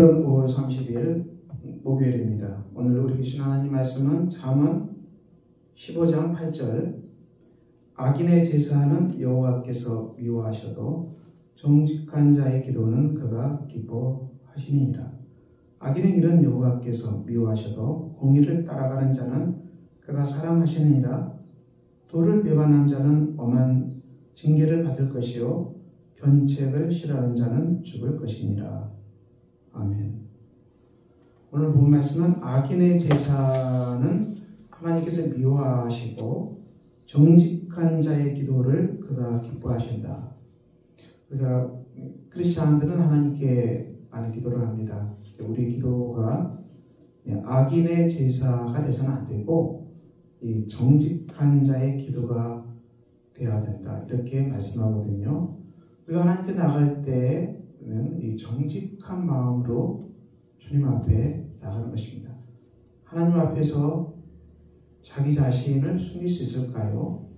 오늘은 5월 30일 목요일입니다. 오늘 우리 주신 하나님 말씀은 잠언 15장 8절. 악인의 제사는 여호와께서 미워하셔도 정직한 자의 기도는 그가 기뻐하시니라. 악인의 일은 여호와께서 미워하셔도 공의를 따라가는 자는 그가 사랑하시느니라. 도를 배반한 자는 엄한 징계를 받을 것이요 견책을 싫어하는 자는 죽을 것이니라. 아멘. 오늘 본 말씀은 악인의 제사는 하나님께서 미워하시고 정직한 자의 기도를 그가 기뻐하신다. 우리가 크리스천들은 하나님께 많은 기도를 합니다. 우리 기도가 악인의 제사가 돼서는 안 되고 이 정직한 자의 기도가 되어야 된다. 이렇게 말씀하거든요. 우리가 하나님께 나갈 때는 이 정직한 마음으로 주님 앞에 나가는 것입니다. 하나님 앞에서 자기 자신을 숨길 수 있을까요?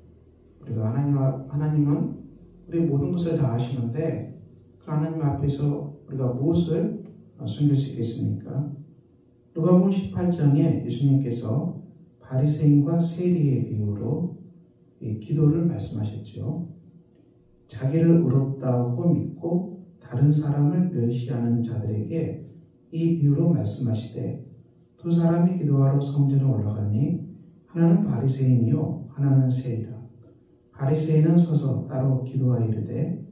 우리가 하나님은 우리 모든 것을 다 아시는데 그 하나님 앞에서 우리가 무엇을 숨길 수 있겠습니까? 누가복음 18장에 예수님께서 바리새인과 세리의 비유로 이 기도를 말씀하셨죠. 자기를 의롭다고 믿고 다른 사람을 멸시하는 자들에게 이 비유로 말씀하시되 두 사람이 기도하러 성전에 올라가니 하나는 바리새인이요 하나는 세리라. 바리새인은 서서 따로 기도하여 이르되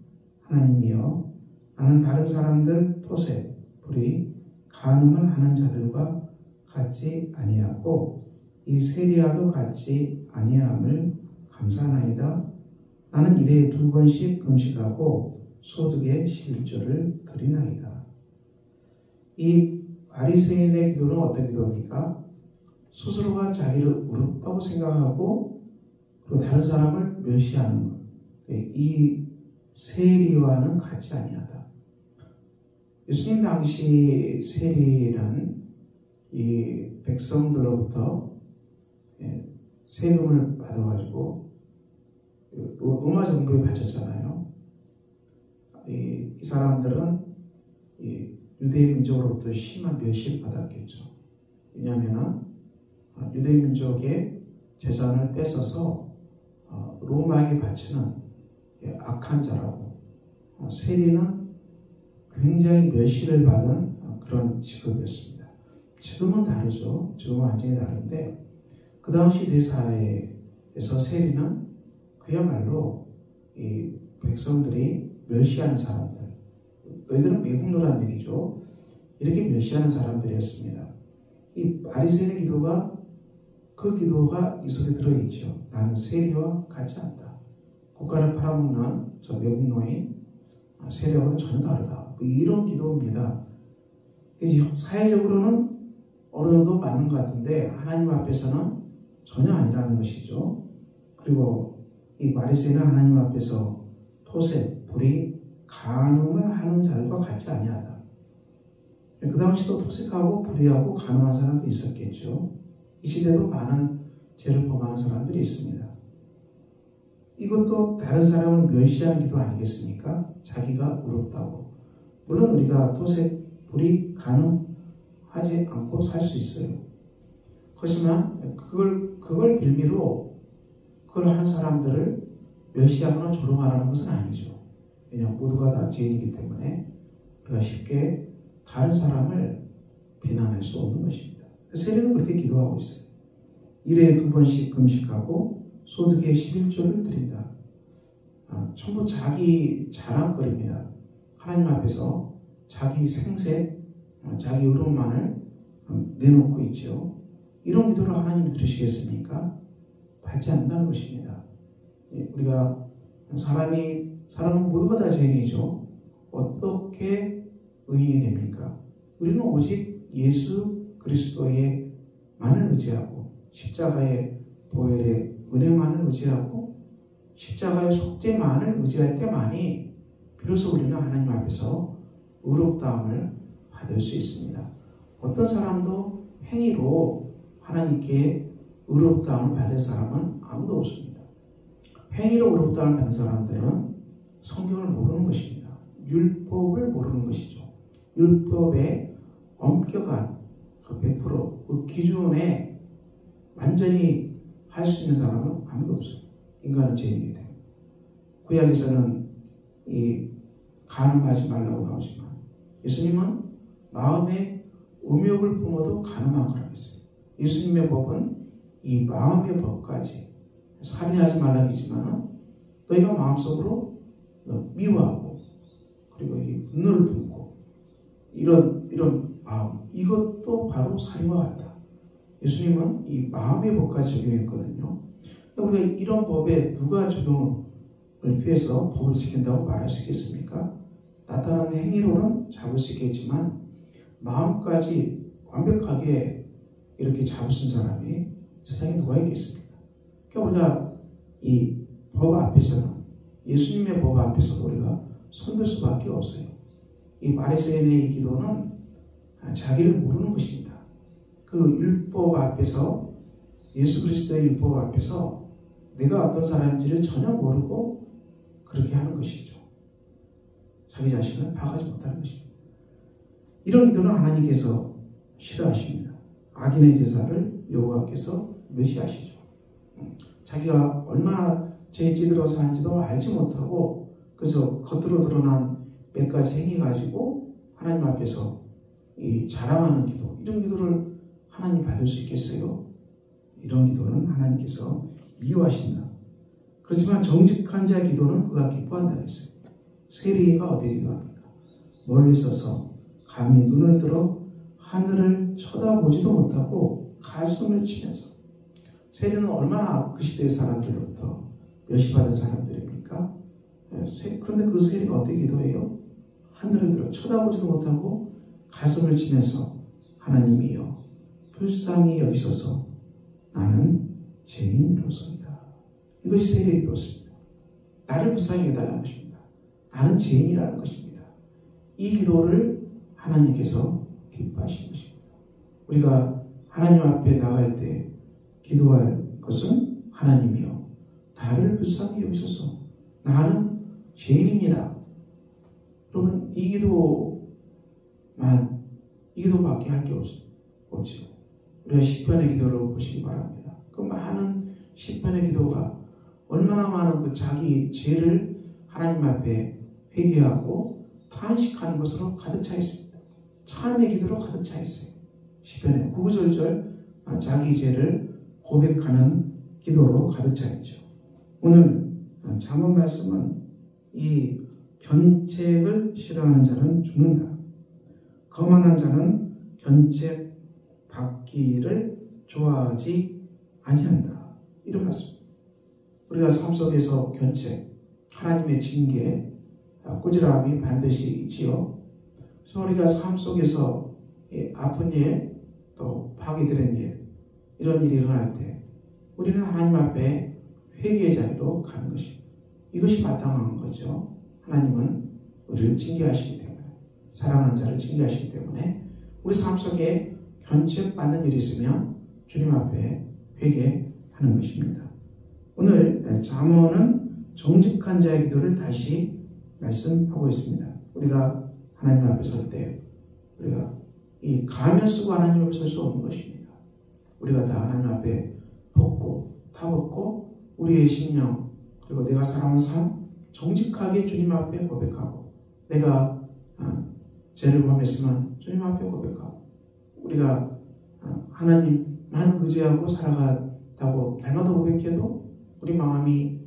하나님이여 나는 다른 사람들 토색, 불의, 간음을 하는 자들과 같지 아니하고 이 세리와도 같지 아니함을 감사하나이다. 나는 일에 2번씩 금식하고 소득의 11조를 드리나이다. 이 바리새인의 기도는 어떤 기도입니까? 스스로가 자기를 의롭다고 생각하고 그리고 다른 사람을 멸시하는 것. 이 세리와는 같지 아니하다. 예수님 당시 세리는 이 백성들로부터 세금을 받아가지고 로마 정부에 바쳤잖아요. 이 사람들은 유대인 민족으로부터 심한 멸시를 받았겠죠. 왜냐하면 유대인 민족의 재산을 뺏어서 로마에게 바치는 악한 자라고, 세리는 굉장히 멸시를 받은 그런 직업이었습니다. 지금은 다르죠. 지금은 완전히 다른데 그 당시 대사회에서 세리는 그야말로 이 백성들이 멸시하는 사람들, 너희들은 매국노란 얘기죠. 이렇게 멸시하는 사람들이었습니다. 이 바리새인의 기도가 그 기도가 이 속에 들어있죠. 나는 세리와 같지 않다. 국가를 팔아먹는 저 매국노인 세리와는 전혀 다르다. 이런 기도입니다. 사회적으로는 어느 정도 맞는 것 같은데 하나님 앞에서는 전혀 아니라는 것이죠. 그리고 이 바리새인은 하나님 앞에서 토색, 불의, 간음을 하는 자들과 같지 아니하다. 그 당시도 토색하고 불의하고 간음하는 사람도 있었겠죠. 이 시대도 많은 죄를 범하는 사람들이 있습니다. 이것도 다른 사람을 멸시하는 기도 아니겠습니까? 자기가 의롭다고. 물론 우리가 토색, 불의, 간음하지 않고 살 수 있어요. 그렇지만 그걸 빌미로 그걸 하는 사람들을 멸시하거나 조롱하라는 것은 아니죠. 왜냐하면 모두가 다 죄인이기 때문에 우리가 쉽게 다른 사람을 비난할 수 없는 것입니다. 세리는 그렇게 기도하고 있어요. 일에 2번씩 금식하고 소득의 11조를 드린다. 전부 자기 자랑거리입니다. 하나님 앞에서 자기 생색, 자기 의로움만을 내놓고 있죠. 이런 기도를 하나님이 들으시겠습니까? 받지 않는다는 것입니다. 우리가 사람은 모두가 다 죄인이죠. 어떻게 의인이 됩니까? 우리는 오직 예수 그리스도의만을 의지하고 십자가의 보혈의 은혜만을 의지하고 십자가의 속죄만을 의지할 때만이 비로소 우리는 하나님 앞에서 의롭다함을 받을 수 있습니다. 어떤 사람도 행위로 하나님께 의롭다함을 받을 사람은 아무도 없습니다. 행위로 의롭다함을 받는 사람들은 성경을 모르는 것입니다. 율법을 모르는 것이죠. 율법의 엄격한 그 100% 기준에 완전히 할 수 있는 사람은 아무도 없어요. 인간은 죄인이기 때문에. 구약에서는 이 간음하지 말라고 나오지만 예수님은 마음에 음욕을 품어도 간음한 거라고 했어요. 예수님의 법은 이 마음의 법까지 살인하지 말라고 했지만 너희가 마음속으로 미워하고 그리고 이 분노를 품고 이런 마음, 이것도 바로 살인과 같다. 예수님은 이 마음의 법까지 적용했거든요. 우리가 이런 법에 누가 적용을 피해서 법을 지킨다고 말할 수 있겠습니까? 나타나는 행위로는 잡을 수 있겠지만 마음까지 완벽하게 이렇게 잡을 수 있는 사람이 세상에 누가 있겠습니까? 그러니까 우리가 이 법 앞에서는 예수님의 법 앞에서 우리가 손들 수밖에 없어요. 이 바리새인의 이 기도는 자기를 모르는 것입니다. 그 율법 앞에서 예수 그리스도의 율법 앞에서 내가 어떤 사람인지를 전혀 모르고 그렇게 하는 것이죠. 자기 자신을 파악하지 못하는 것입니다. 이런 기도는 하나님께서 싫어하십니다. 악인의 제사를 여호와께서 멸시하시죠. 자기가 얼마나 죄에 찌들어 사는지도 알지 못하고 그래서 겉으로 드러난 몇 가지 행위 가지고 하나님 앞에서 이 자랑하는 기도, 이런 기도를 하나님 받을 수 있겠어요? 이런 기도는 하나님께서 미워하신다. 그렇지만 정직한 자의 기도는 그가 기뻐한다 했어요. 세리가 어디에 기도합니까? 멀리 서서 감히 눈을 들어 하늘을 쳐다보지도 못하고 가슴을 치면서. 세리는 얼마나 그 시대의 사람들로부터 멸시받은 사람들입니까? 그런데 그 세리가 어떻게 기도해요? 하늘을 들어 쳐다보지도 못하고 가슴을 치면서 하나님이여 불쌍히 여기소서 나는 죄인이로소이다. 이것이 세리의 기도였습니다. 나를 불쌍히 여겨달라는 것입니다. 나는 죄인이라는 것입니다. 이 기도를 하나님께서 기뻐하시는 것입니다. 우리가 하나님 앞에 나갈 때 기도할 것은 하나님이여 나를 불쌍히 여기소서 나는 죄인입니다. 여러분 이 기도밖에 할 게 없죠. 우리가 시편의 기도를 보시기 바랍니다. 그 많은 시편의 기도가 얼마나 많은 그 자기 죄를 하나님 앞에 회개하고 탄식하는 것으로 가득 차 있습니다. 찬양의 기도로 가득 차 있어요. 시편에 구구절절 자기 죄를 고백하는 기도로 가득 차 있죠. 오늘 잠언 말씀은 이 견책을 싫어하는 자는 죽는다. 거만한 자는 견책 받기를 좋아하지 아니한다. 이런 말씀. 우리가 삶 속에서 견책, 하나님의 징계, 꾸지람이 반드시 있지요. 그래서 우리가 삶 속에서 아픈 일, 또 파괴되는 일, 이런 일이 일어날 때 우리는 하나님 앞에 회개의 자리로 가는 것입니다. 이것이 마땅한 거죠. 하나님은 우리를 징계하시기 때문에, 사랑하는 자를 징계하시기 때문에 우리 삶 속에 견책받는 일이 있으면 주님 앞에 회개하는 것입니다. 오늘 잠언은 정직한 자의 기도를 다시 말씀하고 있습니다. 우리가 하나님 앞에 설 때 우리가 이 가면 쓰고 하나님 앞에 설 수 없는 것입니다. 우리가 다 하나님 앞에 다 벗고 우리의 심령 그리고 내가 살아온 삶 정직하게 주님 앞에 고백하고 내가 죄를 범했으면 주님 앞에 고백하고 우리가 하나님만 의지하고 살아갔다고 날마다 고백해도 우리 마음이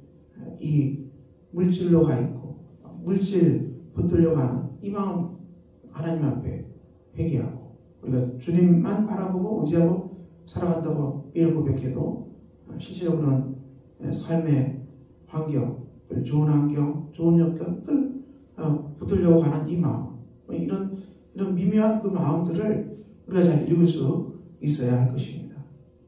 이 물질로 가 있고 물질 붙들려 가는 이 마음 하나님 앞에 회개하고 우리가 주님만 바라보고 의지하고 살아간다고 매일 고백해도 실질적으로는 삶의 환경, 좋은 환경, 좋은 여건을 붙들려고 하는 이 마음 이런 미묘한 그 마음들을 우리가 잘 읽을 수 있어야 할 것입니다.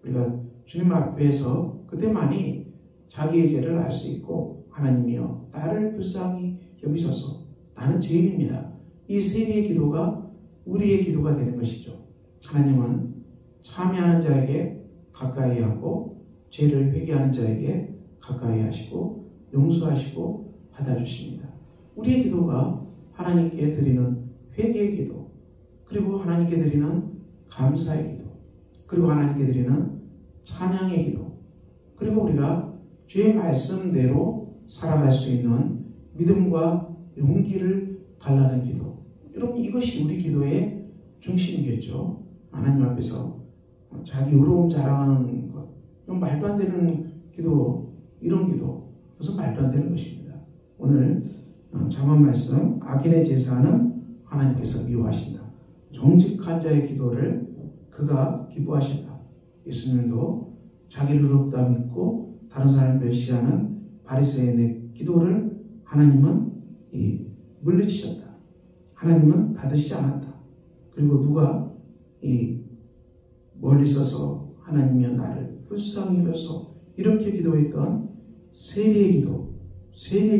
우리가 주님 앞에서 그때만이 자기의 죄를 알 수 있고 하나님이여 나를 불쌍히 여기소서 나는 죄인입니다. 이 세리의 기도가 우리의 기도가 되는 것이죠. 하나님은 참여하는 자에게 가까이 하고 죄를 회개하는 자에게 가까이 하시고 용서하시고 받아주십니다. 우리의 기도가 하나님께 드리는 회개의 기도 그리고 하나님께 드리는 감사의 기도, 그리고 하나님께 드리는 찬양의 기도, 그리고 우리가 주의 말씀대로 살아갈 수 있는 믿음과 용기를 달라는 기도. 여러분, 이것이 우리 기도의 중심이겠죠. 하나님 앞에서 자기 의로움 자랑하는 것, 이건 말도 안 되는 기도, 이런 기도, 그것은 말도 안 되는 것입니다. 오늘 잠언 말씀, 악인의 제사는 하나님께서 미워하신다. 정직한 자의 기도를 그가 기뻐하신다. 예수님도 자기를 의롭다 믿고 다른 사람을 멸시하는 바리새인의 기도를 하나님은 물리치셨다. 하나님은 받으시지 않았다. 그리고 누가 멀리 서서 하나님이여 나를 불쌍히 여겨서 이렇게 기도했던 세리의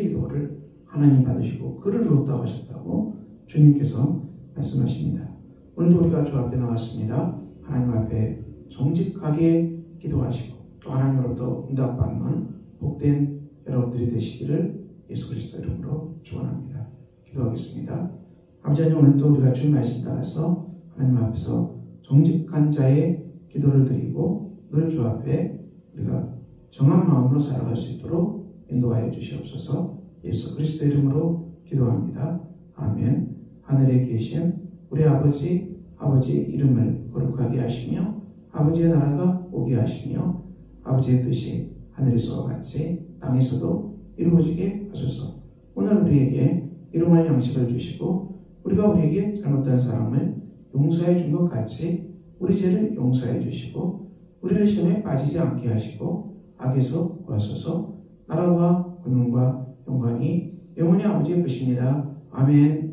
기도를 하나님 받으시고 그를 의롭다고 하셨다고 주님께서 말씀하십니다. 오늘도 우리가 주 앞에 나왔습니다. 하나님 앞에 정직하게 기도하시고 또 하나님으로부터 응답받는 복된 여러분들이 되시기를 예수 그리스도 이름으로 축원합니다. 기도하겠습니다. 아버지 하나님, 오늘도 우리가 주의 말씀 따라서 하나님 앞에서 정직한 자의 기도를 드리고 늘 주 앞에 우리가 정한 마음으로 살아갈 수 있도록 인도하여 주시옵소서. 예수 그리스도 이름으로 기도합니다. 아멘. 하늘에 계신 우리 아버지 이름을 거룩하게 하시며 아버지의 나라가 오게 하시며 아버지의 뜻이 하늘에서와 같이 땅에서도 이루어지게 하소서. 오늘 우리에게 일용할 양식을 주시고 우리가 우리에게 잘못한 사람을 용서해 준 것 같이 우리 죄를 용서해 주시고 우리를 시험에 빠지지 않게 하시고 악에서 구하소서. 나라와 권능과 영광이 영원히 아버지의 것입니다. 아멘.